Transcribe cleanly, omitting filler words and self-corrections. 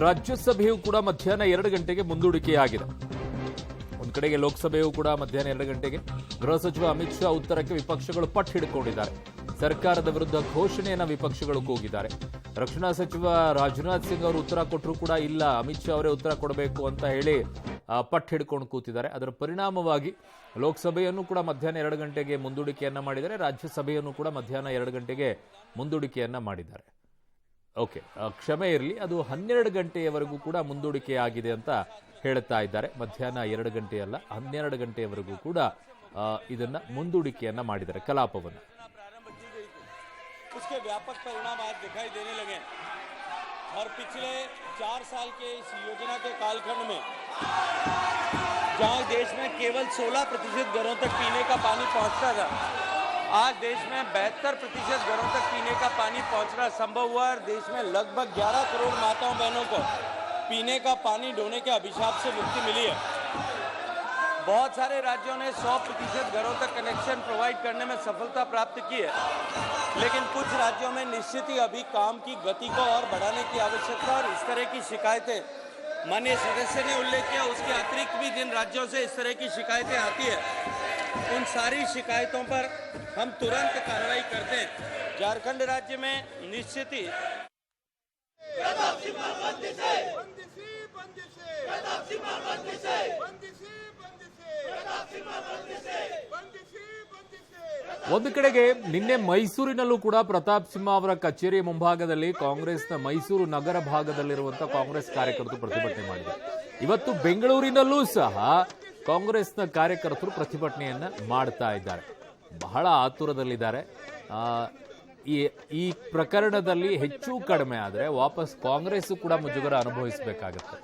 ರಾಜ್ಯಸಭೆಯು ಕೂಡ ಮಧ್ಯಾಹ್ನ 2 ಗಂಟೆಗೆ ಮುಂದೂಡಿಕೆಯಾಗಿದೆ. ಒಂದು ಕಡೆಗೆ ಲೋಕಸಭೆಯು ಕೂಡ ಮಧ್ಯಾಹ್ನ 2 ಗಂಟೆಗೆ. ಗೃಹ ಸಚಿವ ಅಮಿತ್ ಶಾ ಉತ್ತರಕ್ಕೆ ವಿಪಕ್ಷಗಳು ಪಟ್ಟು ಹಿಡಿದುಕೊಂಡಿದ್ದಾರೆ. ಸರ್ಕಾರದ ವಿರುದ್ಧ ಘೋಷಣೆಯನ್ನ ವಿಪಕ್ಷಗಳು ಕೂಗಿದ್ದಾರೆ. ರಕ್ಷಣಾ ಸಚಿವ ರಾಜನಾಥ್ ಸಿಂಗ್ ಅವರು ಉತ್ತರ ಕೊಟ್ಟರು ಕೂಡ ಇಲ್ಲ, ಅಮಿತ್ ಶಾ ಅವರೇ ಉತ್ತರ ಕೊಡಬೇಕು ಅಂತ ಹೇಳಿ ಪಟ್ಟು ಹಿಡ್ಕೊಂಡು ಕೂತಿದ್ದಾರೆ. ಅದರ ಪರಿಣಾಮವಾಗಿ ಲೋಕಸಭೆಯನ್ನು ಕೂಡ ಮಧ್ಯಾಹ್ನ 2 ಗಂಟೆಗೆ ಮುಂದೂಡಿಕೆಯನ್ನ ಮಾಡಿದ್ದಾರೆ. ರಾಜ್ಯಸಭೆಯನ್ನು ಕೂಡ ಮಧ್ಯಾಹ್ನ 2 ಗಂಟೆಗೆ ಮುಂದೂಡಿಕೆಯನ್ನ ಮಾಡಿದ್ದಾರೆ. ಓಕೆ, ಕ್ಷಮೆ ಇರಲಿ, ಅದು 12 ಗಂಟೆಯವರೆಗೂ ಕೂಡ ಮುಂದೂಡಿಕೆಯಾಗಿದೆ ಅಂತ ಹೇಳ್ತಾ ಇದ್ದಾರೆ. ಮಧ್ಯಾಹ್ನ 2 ಗಂಟೆಯಲ್ಲ, 12 ಗಂಟೆಯವರೆಗೂ ಕೂಡ ಇದನ್ನ ಮುಂದೂಡಿಕೆಯನ್ನ ಮಾಡಿದ್ದಾರೆ ಕಲಾಪವನ್ನು. उसके व्यापक परिणाम आज दिखाई देने लगे और पिछले 4 साल के इस योजना के कालखंड में जहां देश में केवल 16% घरों तक पीने का पानी पहुंचता था, आज देश में 72% घरों तक पीने का पानी पहुंचना संभव हुआ और देश में लगभग 11 करोड़ माताओं बहनों को पीने का पानी ढोने के अभिशाप से मुक्ति मिली है। बहुत सारे राज्यों ने 100% घरों तक कनेक्शन प्रोवाइड करने में सफलता प्राप्त की है, लेकिन कुछ राज्यों में निश्चित ही अभी काम की गति को और बढ़ाने की आवश्यकता और इस तरह की शिकायतें माननीय सदस्य ने उल्लेख किया, उसके अतिरिक्त भी जिन राज्यों से इस तरह की शिकायतें आती है उन सारी शिकायतों पर हम तुरंत कार्रवाई करते हैं। झारखंड राज्य में निश्चित ही ಒಂದು ಕಡೆಗೆ ನಿನ್ನೆ ಮೈಸೂರಿನಲ್ಲೂ ಕೂಡ ಪ್ರತಾಪ್ ಸಿಂಹ ಅವರ ಕಚೇರಿ ಮುಂಭಾಗದಲ್ಲಿ ಕಾಂಗ್ರೆಸ್ನ ಮೈಸೂರು ನಗರ ಭಾಗದಲ್ಲಿರುವಂತಹ ಕಾಂಗ್ರೆಸ್ ಕಾರ್ಯಕರ್ತರು ಪ್ರತಿಭಟನೆ ಮಾಡಿದ್ದಾರೆ. ಇವತ್ತು ಬೆಂಗಳೂರಿನಲ್ಲೂ ಸಹ ಕಾಂಗ್ರೆಸ್ನ ಕಾರ್ಯಕರ್ತರು ಪ್ರತಿಭಟನೆಯನ್ನ ಮಾಡ್ತಾ ಇದ್ದಾರೆ. ಬಹಳ ಆತುರದಲ್ಲಿದ್ದಾರೆ. ಈ ಪ್ರಕರಣದಲ್ಲಿ ಹೆಚ್ಚು ಕಡಿಮೆ ಆದರೆ ವಾಪಸ್ ಕಾಂಗ್ರೆಸ್ ಕೂಡ ಮುಜುಗರ ಅನುಭವಿಸಬೇಕಾಗುತ್ತೆ.